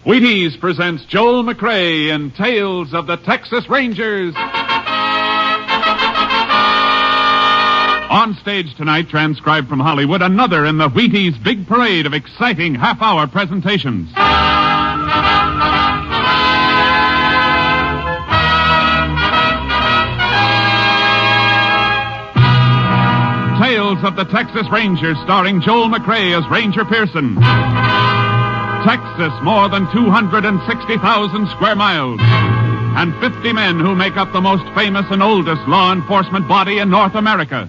Wheaties presents Joel McCrea in Tales of the Texas Rangers. On stage tonight, transcribed from Hollywood, another in the Wheaties big parade of exciting half-hour presentations. Tales of the Texas Rangers, starring Joel McCrea as Ranger Pearson. Texas, more than 260,000 square miles, and 50 men who make up the most famous and oldest law enforcement body in North America.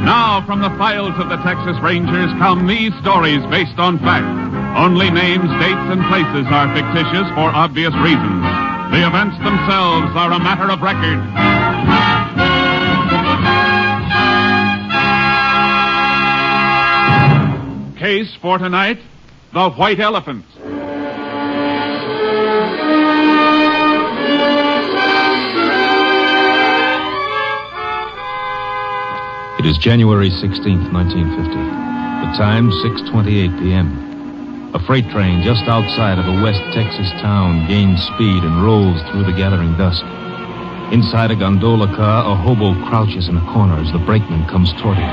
Now, from the files of the Texas Rangers come these stories based on fact. Only names, dates, and places are fictitious for obvious reasons. The events themselves are a matter of record. Case for tonight, the White Elephant. It is January 16th, 1950. The time, 6:28 p.m. A freight train just outside of a West Texas town gains speed and rolls through the gathering dusk. Inside a gondola car, a hobo crouches in a corner as the brakeman comes toward him.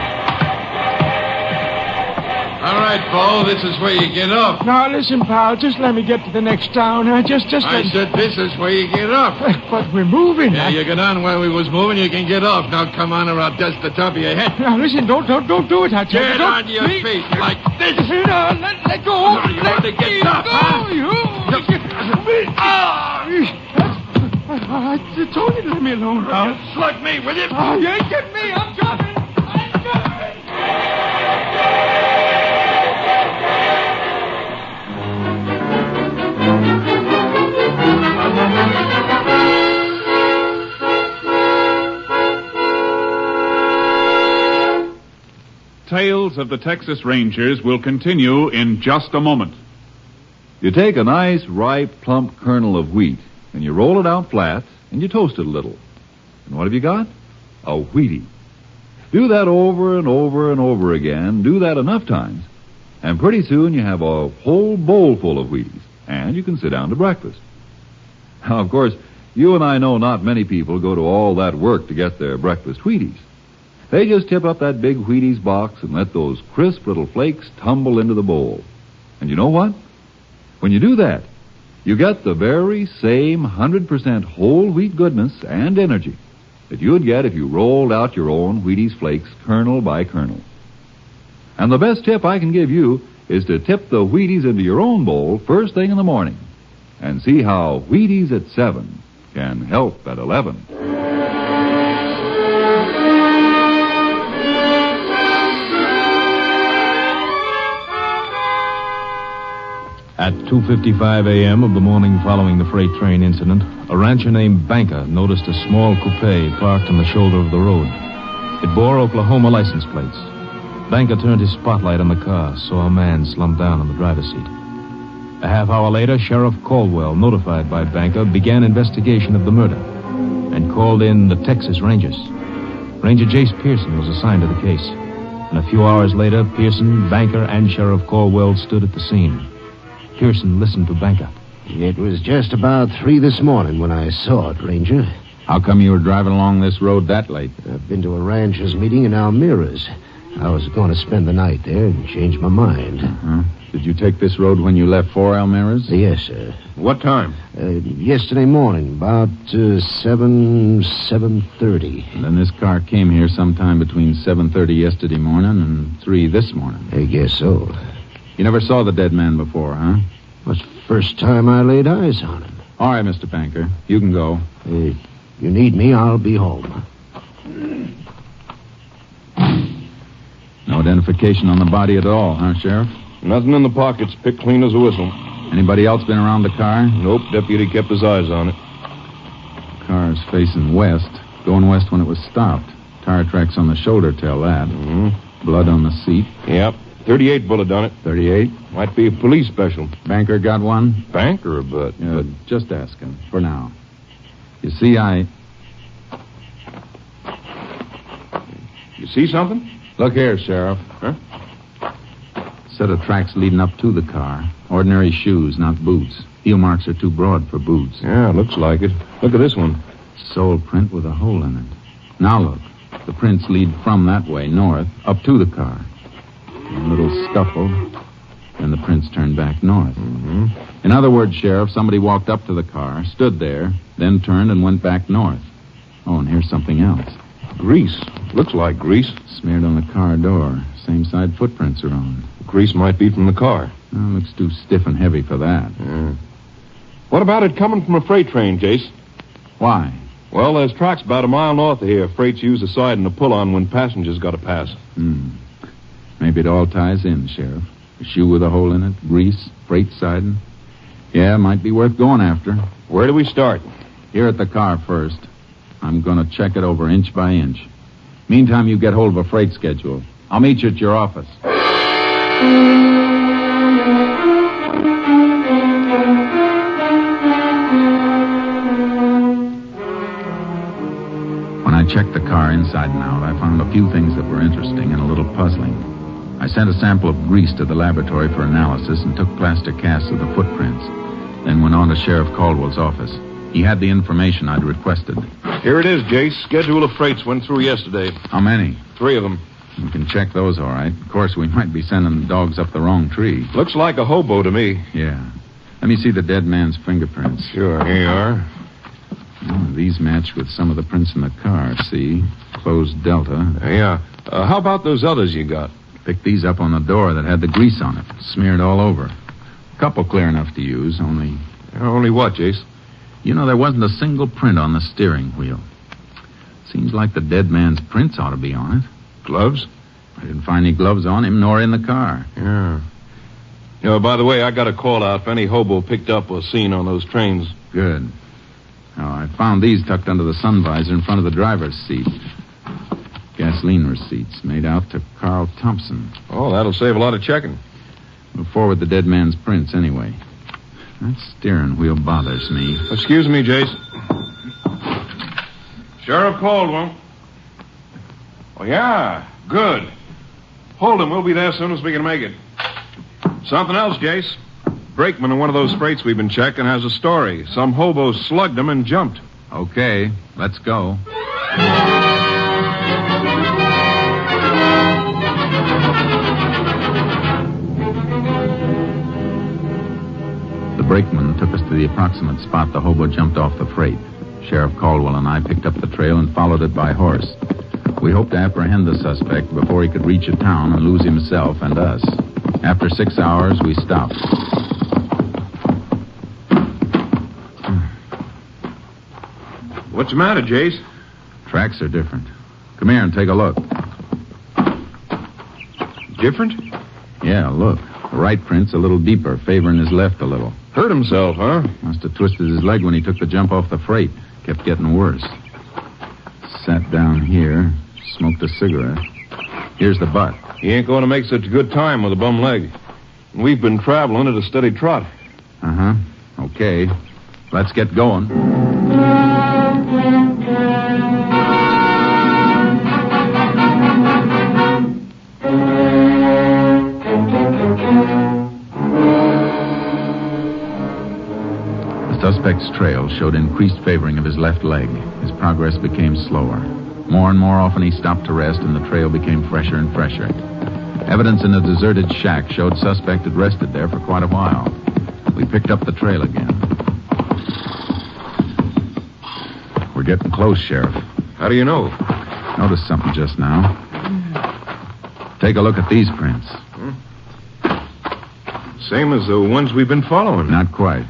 All right, Bo, this is where you get off. Now, listen, pal, just let me get to the next town. I said this is where you get off. But we're moving. Yeah, you get on where we was moving, you can get off. Now, come on, or I'll dust the top of your head. Now, listen, don't do it, I tell you. Get on your feet like this. No, let go. No, you want to get tough, huh? I told you to leave me alone, pal. Slug me, will you? Oh, you ain't getting me. I'm coming. Tales of the Texas Rangers will continue in just a moment. You take a nice, ripe, plump kernel of wheat, and you roll it out flat, and you toast it a little. And what have you got? A Wheatie. Do that over and over and over again. Do that enough times, and pretty soon you have a whole bowl full of Wheaties, and you can sit down to breakfast. Now, of course, you and I know not many people go to all that work to get their breakfast Wheaties. They just tip up that big Wheaties box and let those crisp little flakes tumble into the bowl. And you know what? When you do that, you get the very same 100% whole wheat goodness and energy that you would get if you rolled out your own Wheaties flakes kernel by kernel. And the best tip I can give you is to tip the Wheaties into your own bowl first thing in the morning and see how Wheaties at 7 can help at 11. At 2:55 a.m. of the morning following the freight train incident, a rancher named Banker noticed a small coupe parked on the shoulder of the road. It bore Oklahoma license plates. Banker turned his spotlight on the car, saw a man slumped down on the driver's seat. A half hour later, Sheriff Caldwell, notified by Banker, began investigation of the murder and called in the Texas Rangers. Ranger Jace Pearson was assigned to the case. And a few hours later, Pearson, Banker, and Sheriff Caldwell stood at the scene. Pearson listened to Banker. It was just about 3 this morning when I saw it, Ranger. How come you were driving along this road that late? I've been to a rancher's meeting in Almira's. I was going to spend the night there and change my mind. Uh-huh. Did you take this road when you left for Almira's? Yes, sir. What time? Yesterday morning, about 7:30. And then this car came here sometime between 7:30 yesterday morning and 3 this morning. I guess so. You never saw the dead man before, huh? Was the first time I laid eyes on him. All right, Mr. Banker. You can go. You need me, I'll be home. No identification on the body at all, huh, Sheriff? Nothing in the pockets. Picked clean as a whistle. Anybody else been around the car? Nope. Deputy kept his eyes on it. Car's facing west. Going west when it was stopped. Tire tracks on the shoulder tell that. Mm-hmm. Blood on the seat. Yep. .38 bullet done it. 38. Might be a police special. Banker got one? Banker, but... Just asking, for now. You see, You see something? Look here, Sheriff. Huh? Set of tracks leading up to the car. Ordinary shoes, not boots. Heel marks are too broad for boots. Yeah, looks like it. Look at this one. Sole print with a hole in it. Now look. The prints lead from that way, north, up to the car. A little scuffle, and the prints turn back north. Mm-hmm. In other words, Sheriff, somebody walked up to the car, stood there, then turned and went back north. Oh, and here's something else. Grease. Looks like grease. Smeared on the car door. Same side footprints are on. Grease might be from the car. Oh, looks too stiff and heavy for that. Yeah. What about it coming from a freight train, Jace? Why? Well, there's tracks about a mile north of here. Freights use the siding to pull on when passengers got to pass. Maybe it all ties in, Sheriff. A shoe with a hole in it, grease, freight siding. Yeah, might be worth going after. Where do we start? Here at the car first. I'm going to check it over inch by inch. Meantime, you get hold of a freight schedule. I'll meet you at your office. When I checked the car inside and out, I found a few things that were interesting and a little puzzling. I sent a sample of grease to the laboratory for analysis and took plaster casts of the footprints. Then went on to Sheriff Caldwell's office. He had the information I'd requested. Here it is, Jace. Schedule of freights went through yesterday. How many? 3 of them. We can check those, all right. Of course, we might be sending dogs up the wrong tree. Looks like a hobo to me. Yeah. Let me see the dead man's fingerprints. Sure, here you are. Oh, these match with some of the prints in the car, see? Closed delta. Yeah. How about those others you got? Picked these up on the door that had the grease on it, smeared all over. A couple clear enough to use, only... Only what, Jace? You know, there wasn't a single print on the steering wheel. Seems like the dead man's prints ought to be on it. Gloves? I didn't find any gloves on him, nor in the car. Yeah. You know, by the way, I got a call out if any hobo picked up or seen on those trains. Good. Now, I found these tucked under the sun visor in front of the driver's seat. Gasoline receipts made out to Carl Thompson. Oh, that'll save a lot of checking. We'll forward the dead man's prints anyway. That steering wheel bothers me. Excuse me, Jace. Sheriff Caldwell. Oh, yeah. Good. Hold him. We'll be there as soon as we can make it. Something else, Jace. Brakeman on one of those freights we've been checking has a story. Some hobo slugged him and jumped. Okay, let's go. The brakeman took us to the approximate spot the hobo jumped off the freight. Sheriff Caldwell and I picked up the trail and followed it by horse. We hoped to apprehend the suspect before he could reach a town and lose himself and us. After 6 hours, we stopped. What's the matter, Jace? Tracks are different. Come here and take a look. Different? Yeah, look. The right print's a little deeper, favoring his left a little. Hurt himself, huh? Must have twisted his leg when he took the jump off the freight. Kept getting worse. Sat down here, smoked a cigarette. Here's the butt. He ain't going to make such a good time with a bum leg. We've been traveling at a steady trot. Uh-huh. Okay. Let's get going. The suspect's trail showed increased favoring of his left leg. His progress became slower. More and more often he stopped to rest, and the trail became fresher and fresher. Evidence in a deserted shack showed suspect had rested there for quite a while. We picked up the trail again. We're getting close, Sheriff. How do you know? Noticed something just now. Take a look at these prints. Same as the ones we've been following. Not quite.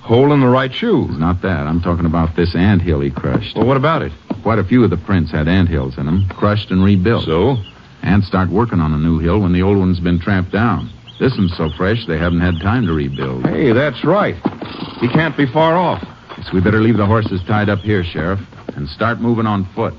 Hole in the right shoe. It's not that. I'm talking about this anthill he crushed. Well, what about it? Quite a few of the prints had anthills in them, crushed and rebuilt. So? Ants start working on a new hill when the old one's been tramped down. This one's so fresh they haven't had time to rebuild. Hey, that's right. He can't be far off. Guess we better leave the horses tied up here, Sheriff, and start moving on foot.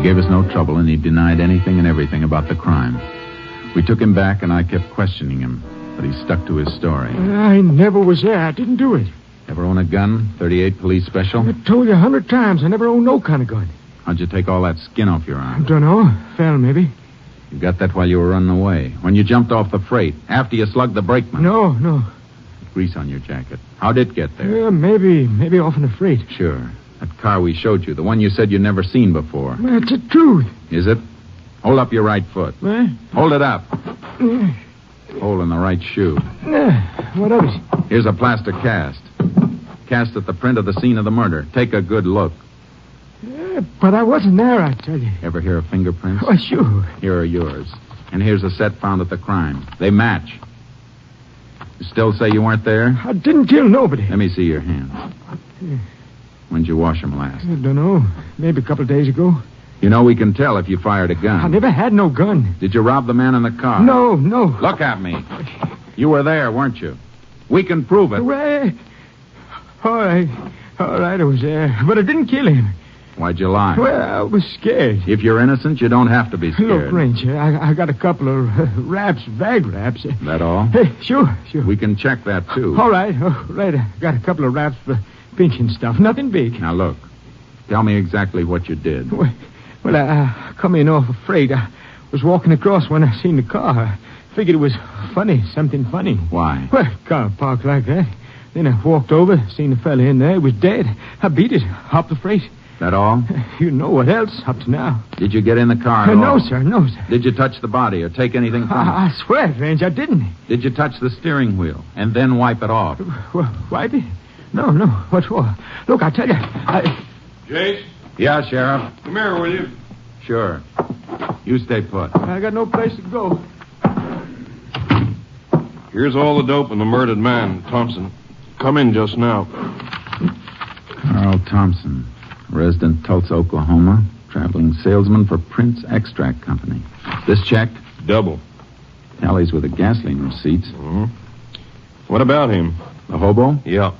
gave us no trouble, and he denied anything and everything about the crime. We took him back, and I kept questioning him, but he stuck to his story. I never was there. I didn't do it. Ever own a gun? 38 police special? I told you 100 times I never owned no kind of gun. How'd you take all that skin off your arm? Don't know. Fell, maybe. You got that while you were running away. When you jumped off the freight, after you slugged the brakeman. No. Grease on your jacket. How'd it get there? Maybe off in the freight. Sure. That car we showed you, the one you said you'd never seen before. That's the truth. Is it? Hold up your right foot. What? Hold it up. Hole in the right shoe. What of it? Here's a plaster cast. Cast at the print of the scene of the murder. Take a good look. But I wasn't there, I tell you. Ever hear of fingerprints? Oh, sure. Here are yours. And here's a set found at the crime. They match. You still say you weren't there? I didn't kill nobody. Let me see your hands. When'd you wash them last? I don't know. Maybe a couple of days ago. You know we can tell if you fired a gun. I never had no gun. Did you rob the man in the car? No. Look at me. You were there, weren't you? We can prove it. Well, all right, I was there. But I didn't kill him. Why'd you lie? Well, I was scared. If you're innocent, you don't have to be scared. Look, Ranger, I got a couple of bag wraps. That all? Hey, sure. We can check that, too. All right. I got a couple of wraps for pinching stuff. Nothing big. Now, look. Tell me exactly what you did. Well, I come in off a freight. I was walking across when I seen the car. I figured it was funny, something funny. Why? Well, car parked like that. Then I walked over, seen the fella in there. He was dead. I beat it, hopped the freight. That all? You know what else up to now. Did you get in the car at No, all? sir. Did you touch the body or take anything from it? I swear, Range, I didn't. Did you touch the steering wheel and then wipe it off? Wipe it? No. What for? Look, I tell you, Jace, Yeah, Sheriff. come here, will you? Sure. You stay put. I got no place to go. Here's all the dope and the murdered man, Thompson. Come in just now. Carl Thompson, resident Tulsa, Oklahoma, traveling salesman for Prince Extract Company. This checked? Double. Tallies with the gasoline receipts. Mm-hmm. What about him? The hobo? Yeah.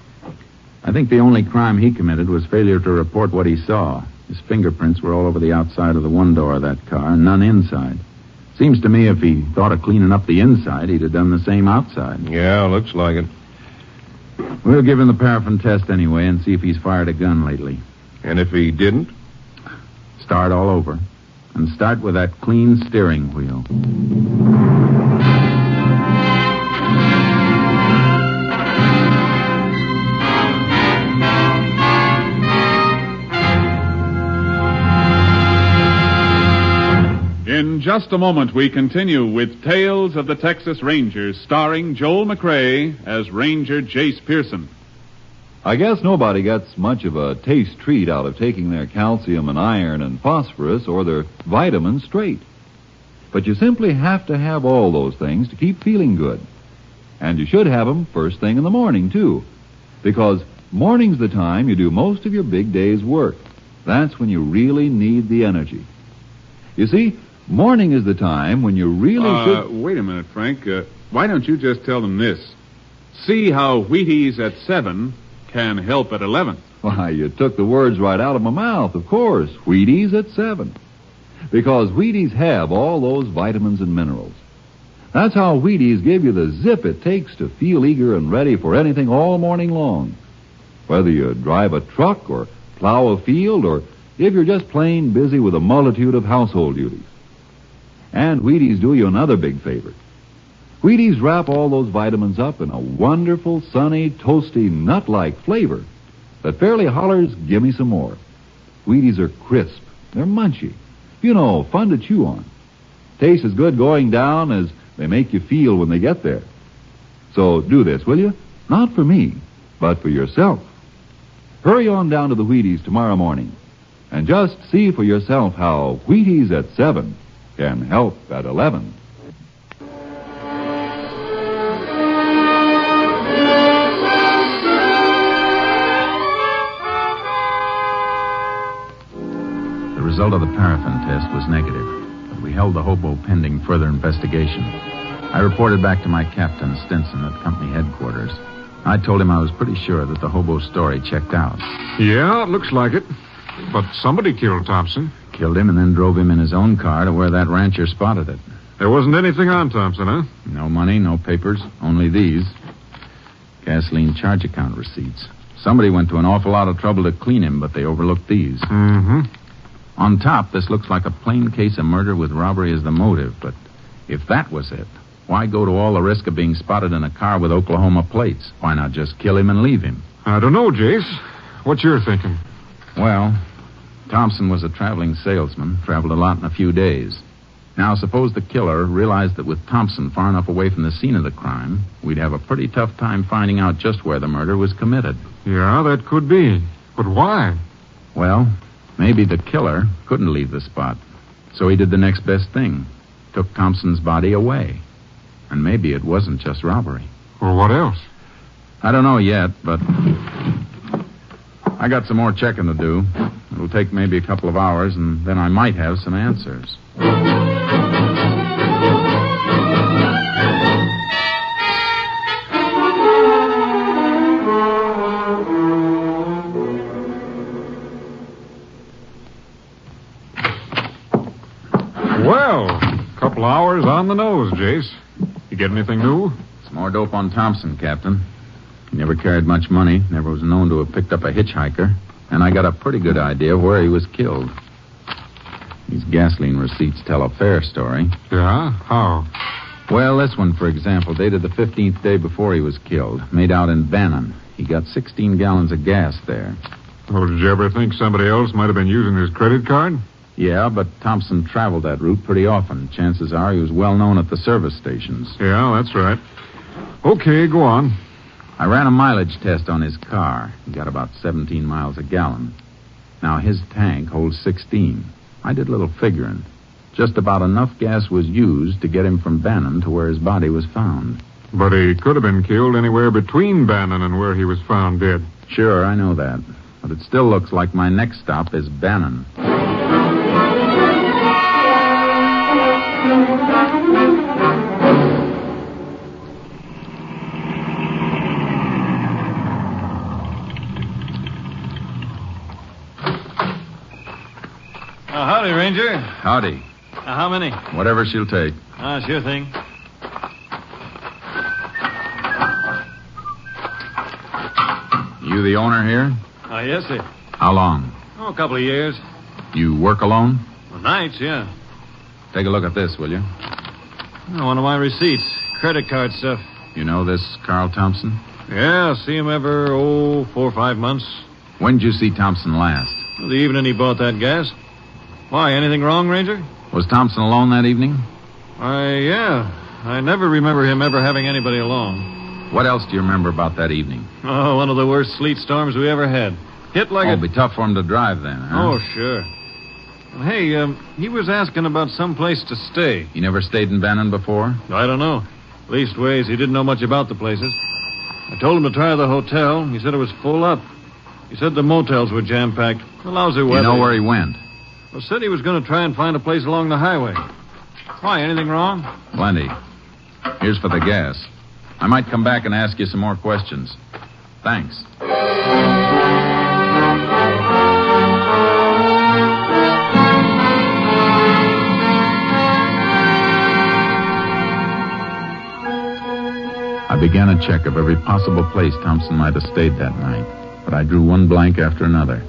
I think the only crime he committed was failure to report what he saw. His fingerprints were all over the outside of the one door of that car, and none inside. Seems to me if he thought of cleaning up the inside, he'd have done the same outside. Yeah, looks like it. We'll give him the paraffin test anyway and see if he's fired a gun lately. And if he didn't? Start all over. And start with that clean steering wheel. In just a moment, we continue with Tales of the Texas Rangers, starring Joel McCrea as Ranger Jace Pearson. I guess nobody gets much of a taste treat out of taking their calcium and iron and phosphorus or their vitamins straight. But you simply have to have all those things to keep feeling good. And you should have them first thing in the morning, too. Because morning's the time you do most of your big day's work. That's when you really need the energy. You see, morning is the time when you really should... Wait a minute, Frank. Why don't you just tell them this? See how Wheaties at 7 can help at 11. Why, you took the words right out of my mouth, of course. Wheaties at 7. Because Wheaties have all those vitamins and minerals. That's how Wheaties give you the zip it takes to feel eager and ready for anything all morning long. Whether you drive a truck or plow a field or if you're just plain busy with a multitude of household duties. And Wheaties do you another big favor. Wheaties wrap all those vitamins up in a wonderful, sunny, toasty, nut-like flavor that fairly hollers, give me some more. Wheaties are crisp. They're munchy. You know, fun to chew on. Tastes as good going down as they make you feel when they get there. So do this, will you? Not for me, but for yourself. Hurry on down to the Wheaties tomorrow morning and just see for yourself how Wheaties at 7 can help at 11. The result of the paraffin test was negative, but we held the hobo pending further investigation. I reported back to my captain, Stinson, at company headquarters. I told him I was pretty sure that the hobo story checked out. Yeah, it looks like it. But somebody killed Thompson. Killed him and then drove him in his own car to where that rancher spotted it. There wasn't anything on Thompson, huh? No money, no papers, only these. Gasoline charge account receipts. Somebody went to an awful lot of trouble to clean him, but they overlooked these. Mm-hmm. On top, this looks like a plain case of murder with robbery as the motive, but if that was it, why go to all the risk of being spotted in a car with Oklahoma plates? Why not just kill him and leave him? I don't know, Jace. What's your thinking? Well, Thompson was a traveling salesman, traveled a lot in a few days. Now, suppose the killer realized that with Thompson far enough away from the scene of the crime, we'd have a pretty tough time finding out just where the murder was committed. Yeah, that could be. But why? Well, maybe the killer couldn't leave the spot, so he did the next best thing. Took Thompson's body away. And maybe it wasn't just robbery. Well, what else? I don't know yet, but I got some more checking to do. It'll take maybe a couple of hours, and then I might have some answers. Well, a couple hours on the nose, Jace. You get anything new? Some more dope on Thompson, Captain. He never carried much money, never was known to have picked up a hitchhiker, and I got a pretty good idea of where he was killed. These gasoline receipts tell a fair story. Yeah? How? Well, this one, for example, dated the 15th day before he was killed, made out in Bannon. He got 16 gallons of gas there. Well, did you ever think somebody else might have been using his credit card? Yeah, but Thompson traveled that route pretty often. Chances are he was well known at the service stations. Yeah, that's right. Okay, go on. I ran a mileage test on his car. He got about 17 miles a gallon. Now, his tank holds 16. I did a little figuring. Just about enough gas was used to get him from Bannon to where his body was found. But he could have been killed anywhere between Bannon and where he was found dead. Sure, I know that. But it still looks like my next stop is Bannon. Howdy, Ranger. Howdy. How many? Whatever she'll take. Sure thing. You the owner here? Yes, sir. How long? A couple of years. You work alone? Well, nights, yeah. Take a look at this, will you? One of my receipts. Credit card stuff. You know this Carl Thompson? Yeah, see him every, 4 or 5 months. When did you see Thompson last? The evening he bought that gas. Why, anything wrong, Ranger? Was Thompson alone that evening? Yeah. I never remember him ever having anybody along. What else do you remember about that evening? Oh, one of the worst sleet storms we ever had. Hit like It'd be tough for him to drive then, huh? Oh, sure. Well, hey, he was asking about some place to stay. You never stayed in Bannon before? I don't know. Leastways, he didn't know much about the places. I told him to try the hotel. He said it was full up. He said the motels were jam-packed. The lousy weather. You know where he went? Well, said he was going to try and find a place along the highway. Why, anything wrong? Plenty. Here's for the gas. I might come back and ask you some more questions. Thanks. I began a check of every possible place Thompson might have stayed that night, but I drew one blank after another.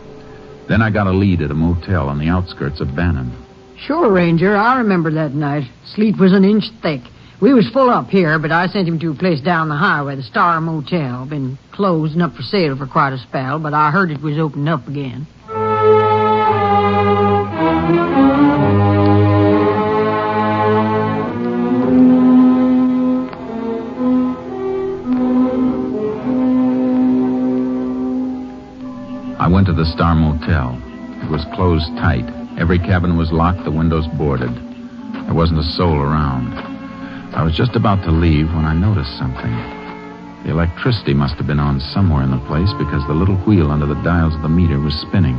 Then I got a lead at a motel on the outskirts of Bannon. Sure, Ranger. I remember that night. Sleet was an inch thick. We was full up here, but I sent him to a place down the highway, the Star Motel. Been closed and up for sale for quite a spell, but I heard it was opened up again. I went to the Star Motel. It was closed tight. Every cabin was locked, the windows boarded. There wasn't a soul around. I was just about to leave when I noticed something. The electricity must have been on somewhere in the place because the little wheel under the dials of the meter was spinning.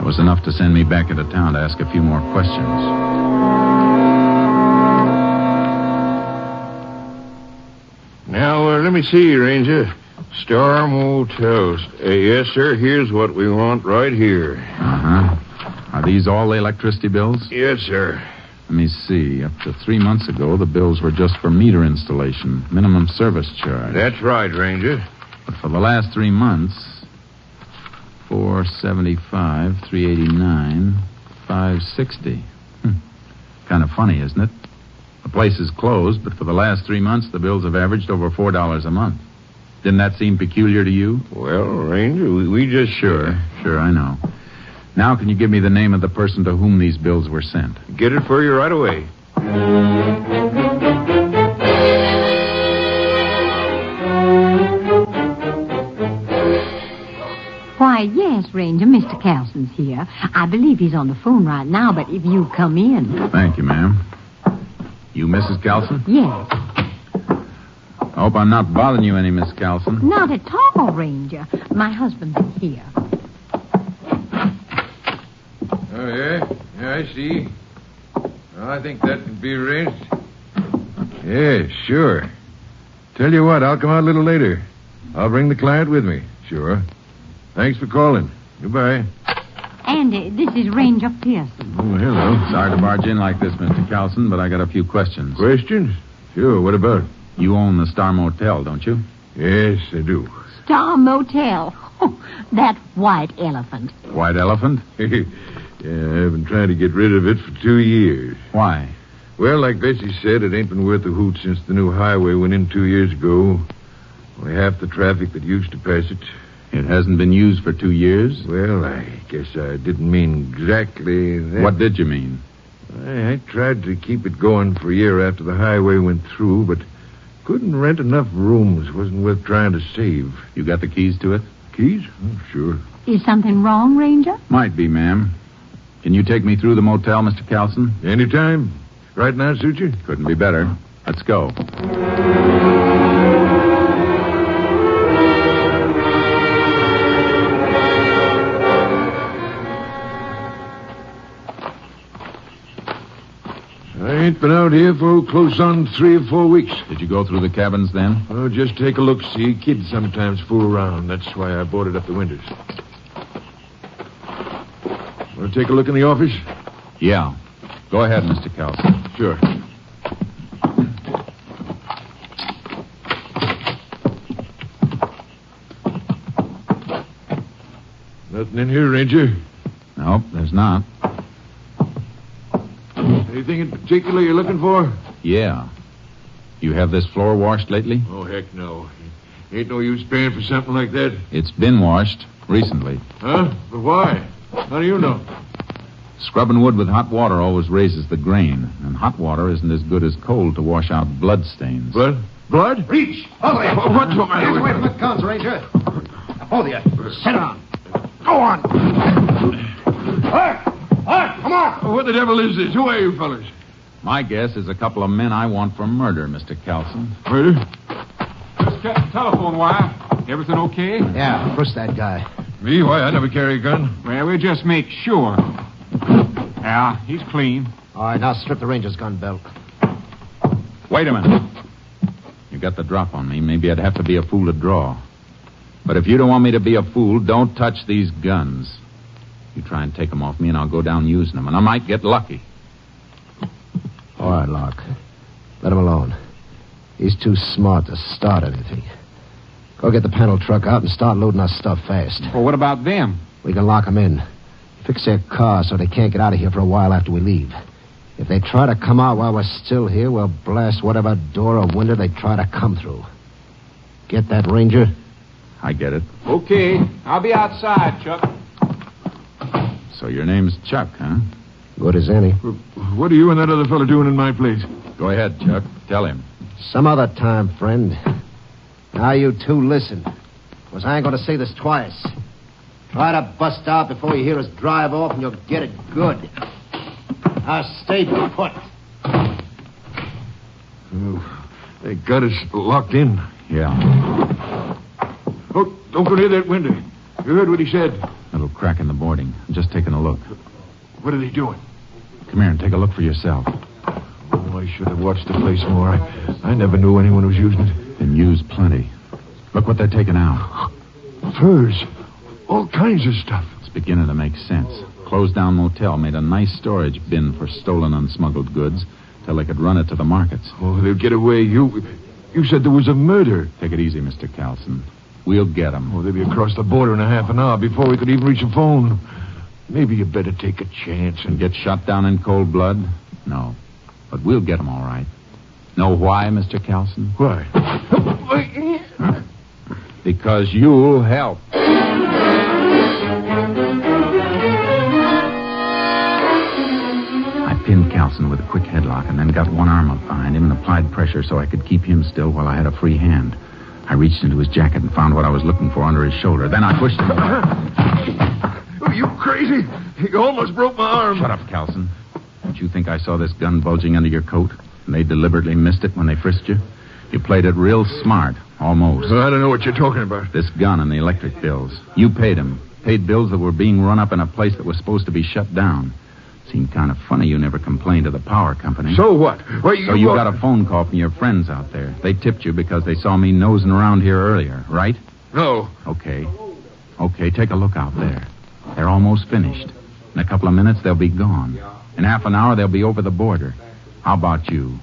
It was enough to send me back into town to ask a few more questions. Now, let me see, Ranger. Star Motels. Yes, sir. Here's what we want right here. Uh-huh. Are these all the electricity bills? Yes, sir. Let me see. Up to 3 months ago, the bills were just for meter installation, minimum service charge. That's right, Ranger. But for the last 3 months, $475, $389, $560. Kind of funny, isn't it? The place is closed, but for the last 3 months, the bills have averaged over $4 a month. Didn't that seem peculiar to you? Well, Ranger, we just... Sure, I know. Now, can you give me the name of the person to whom these bills were sent? Get it for you right away. Why, yes, Ranger, Mr. Carlson's here. I believe he's on the phone right now, but if you come in... Thank you, ma'am. You Mrs. Carlson? Yes. I hope I'm not bothering you any, Miss Carlson. Not at all, Ranger. My husband's here. Oh, yeah? Yeah, I see. Well, I think that can be arranged. Yeah, sure. Tell you what, I'll come out a little later. I'll bring the client with me. Sure. Thanks for calling. Goodbye. And this is Ranger Pearson. Oh, hello. Sorry to barge in like this, Mr. Carlson, but I got a few questions. Questions? Sure, what about? You own the Star Motel, don't you? Yes, I do. Star Motel. Oh, that white elephant. White elephant? Yeah, I've been trying to get rid of it for 2 years. Why? Well, like Bessie said, it ain't been worth a hoot since the new highway went in 2 years ago. Only half the traffic that used to pass it. It hasn't been used for 2 years? Well, I guess I didn't mean exactly that. What did you mean? I tried to keep it going for a year after the highway went through, but couldn't rent enough rooms. Wasn't worth trying to save. You got the keys to it? Keys? Oh, sure. Is something wrong, Ranger? Might be, ma'am. Can you take me through the motel, Mr. Carlson? Anytime. Right now, suit you? Couldn't be better. Let's go. I ain't been out here for close on 3 or 4 weeks. Did you go through the cabins then? Oh, just take a look. See, kids sometimes fool around. That's why I boarded up the windows. Want to take a look in the office? Yeah. Go ahead, Mr. Carlson. Sure. Nothing in here, Ranger. Nope, there's not. Anything in particular you're looking for? Yeah. You have this floor washed lately? Oh, heck no. Ain't no use paying for something like that. It's been washed recently. Huh? But why? How do you know? Scrubbing wood with hot water always raises the grain, and hot water isn't as good as cold to wash out blood stains. Blood? Blood? Reach! Over there! What's the matter with Away you? from the guns, Ranger. Both of you, sit down. Go on. Come on. What the devil is this? Who are you fellas? My guess is a couple of men I want for murder, Mr. Carlson. Murder? Just cut the telephone wire. Everything okay? Yeah, push that guy. Me? Why? I never carry a gun. Well, we'll just make sure. Yeah, he's clean. All right, now strip the Ranger's gun belt. Wait a minute. You got the drop on me. Maybe I'd have to be a fool to draw. But if you don't want me to be a fool, don't touch these guns. You try and take them off me, and I'll go down using them, and I might get lucky. All right, Locke. Let him alone. He's too smart to start anything. Go get the panel truck out and start loading our stuff fast. Well, what about them? We can lock them in. Fix their car so they can't get out of here for a while after we leave. If they try to come out while we're still here, we'll blast whatever door or window they try to come through. Get that, Ranger? I get it. Okay. I'll be outside, Chuck. So your name's Chuck, huh? Good as any. What are you and that other fella doing in my place? Go ahead, Chuck. Tell him. Some other time, friend. Now you two listen. Because I ain't going to say this twice. Try to bust out before you hear us drive off and you'll get it good. Now stay put. Oh, they got us locked in. Yeah. Oh, don't go near that window. You heard what he said. Little crack in the boarding. I'm just taking a look. What are they doing? Come here and take a look for yourself. Oh, I should have watched the place more. I never knew anyone was using it. Been used plenty. Look what they're taking out. Furs. All kinds of stuff. It's beginning to make sense. closed-down motel made a nice storage bin for stolen and smuggled goods till they could run it to the markets. Oh, they'll get away. You said there was a murder. Take it easy, Mr. Carlson. We'll get them. Oh, they'll be across the border in a half an hour before we could even reach a phone. Maybe you better take a chance And get shot down in cold blood? No. But we'll get them all right. Know why, Mr. Carlson? Why? Because you'll help. I pinned Carlson with a quick headlock and then got one arm up behind him and applied pressure so I could keep him still while I had a free hand. I reached into his jacket and found what I was looking for under his shoulder. Then I pushed him away. Oh, you crazy? You almost broke my arm. Shut up, Carlson. Don't you think I saw this gun bulging under your coat? And they deliberately missed it when they frisked you? You played it real smart, almost. I don't know what you're talking about. This gun and the electric bills. You paid them. Paid bills that were being run up in a place that was supposed to be shut down. Seemed kind of funny you never complained to the power company. So what? Well, So you got a phone call from your friends out there. They tipped you because they saw me nosing around here earlier, right? No. Okay. Okay, take a look out there. They're almost finished. In a couple of minutes, they'll be gone. In half an hour, they'll be over the border. How about you?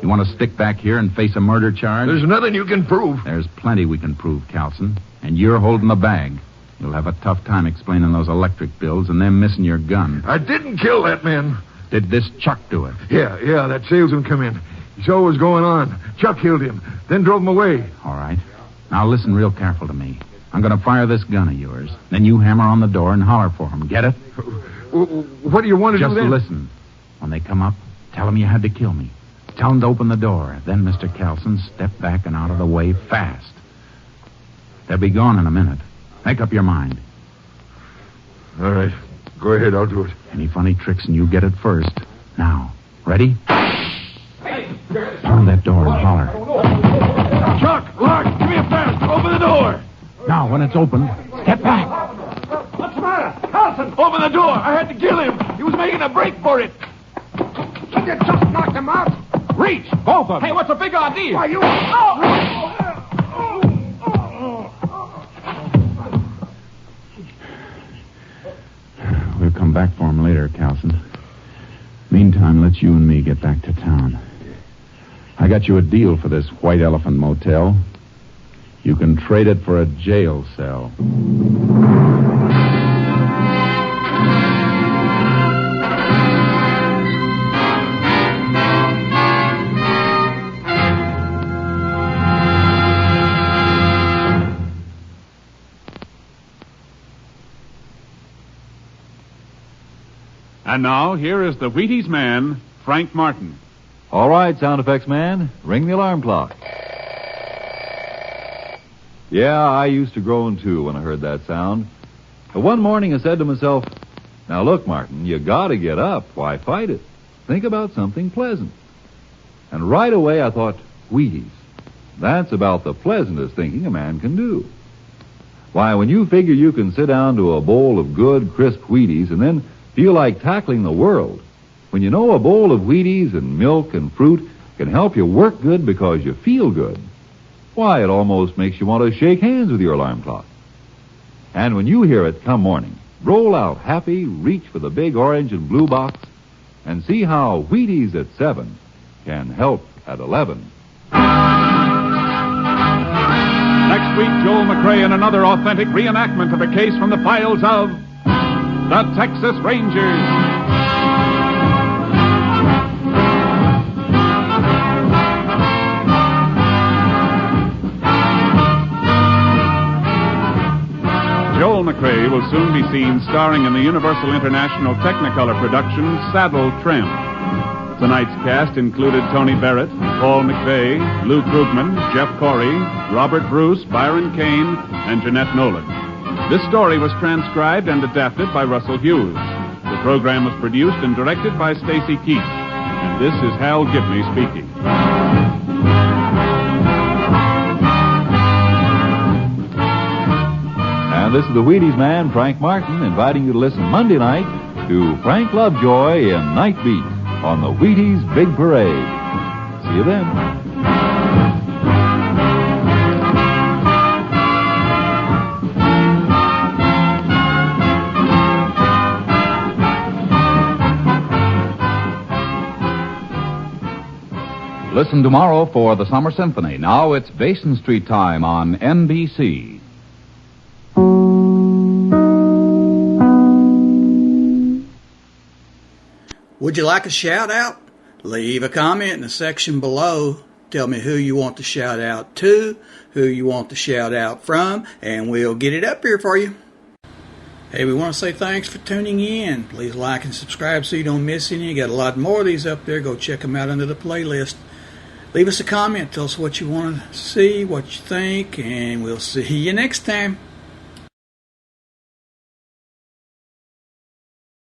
You want to stick back here and face a murder charge? There's nothing you can prove. There's plenty we can prove, Carlson. And you're holding the bag. You'll have a tough time explaining those electric bills and them missing your gun. I didn't kill that man. Did this Chuck do it? Yeah, that salesman come in. He saw what was going on. Chuck killed him, then drove him away. All right. Now listen real careful to me. I'm going to fire this gun of yours. Then you hammer on the door and holler for them. Get it? What do you want to Just do then? listen. When they come up, tell them you had to kill me. Tell them to open the door. Then, Mr. Carlson, step back and out of the way fast. They'll be gone in a minute. Make up your mind. All right. Go ahead, I'll do it. Any funny tricks and you get it first. Now, ready? Pound that door and holler. Chuck, Lark, give me a fast. Open the door. Now, when it's open, step back. What's the matter? Carlson, open the door. I had to kill him. He was making a break for it. You just knocked him out. Reach! Both of them! Hey, what's the big idea? Why, you... We'll come back for him later, Carlson. Meantime, let's you and me get back to town. I got you a deal for this White Elephant Motel. You can trade it for a jail cell. And now, here is the Wheaties man, Frank Martin. All right, sound effects man, ring the alarm clock. Yeah, I used to groan too when I heard that sound. But one morning I said to myself, now look, Martin, you gotta get up. Why fight it? Think about something pleasant. And right away I thought, Wheaties. That's about the pleasantest thinking a man can do. Why, when you figure you can sit down to a bowl of good, crisp Wheaties and then feel like tackling the world, when you know a bowl of Wheaties and milk and fruit can help you work good because you feel good, why, it almost makes you want to shake hands with your alarm clock. And when you hear it come morning, roll out happy, reach for the big orange and blue box, and see how Wheaties at 7 can help at 11. Next week, Joel McCrea in another authentic reenactment of a case from the files of the Texas Rangers. Joel McCrea will soon be seen starring in the Universal International Technicolor production Saddle Tramp. Tonight's cast included Tony Barrett, Paul McVeigh, Lou Krugman, Jeff Corey, Robert Bruce, Byron Kane, and Jeanette Nolan. This story was transcribed and adapted by Russell Hughes. The program was produced and directed by Stacy Keith. And this is Hal Gibney speaking. And this is the Wheaties man, Frank Martin, inviting you to listen Monday night to Frank Lovejoy in Night Beat on the Wheaties Big Parade. See you then. Listen tomorrow for the Summer Symphony. Now it's Basin Street time on NBC. Would you like a shout out? Leave a comment in the section below. Tell me who you want to shout out to, who you want to shout out from, and we'll get it up here for you. Hey, we want to say thanks for tuning in. Please like and subscribe so you don't miss any. You got a lot more of these up there. Go check them out under the playlist. Leave us a comment. Tell us what you want to see, what you think, and we'll see you next time.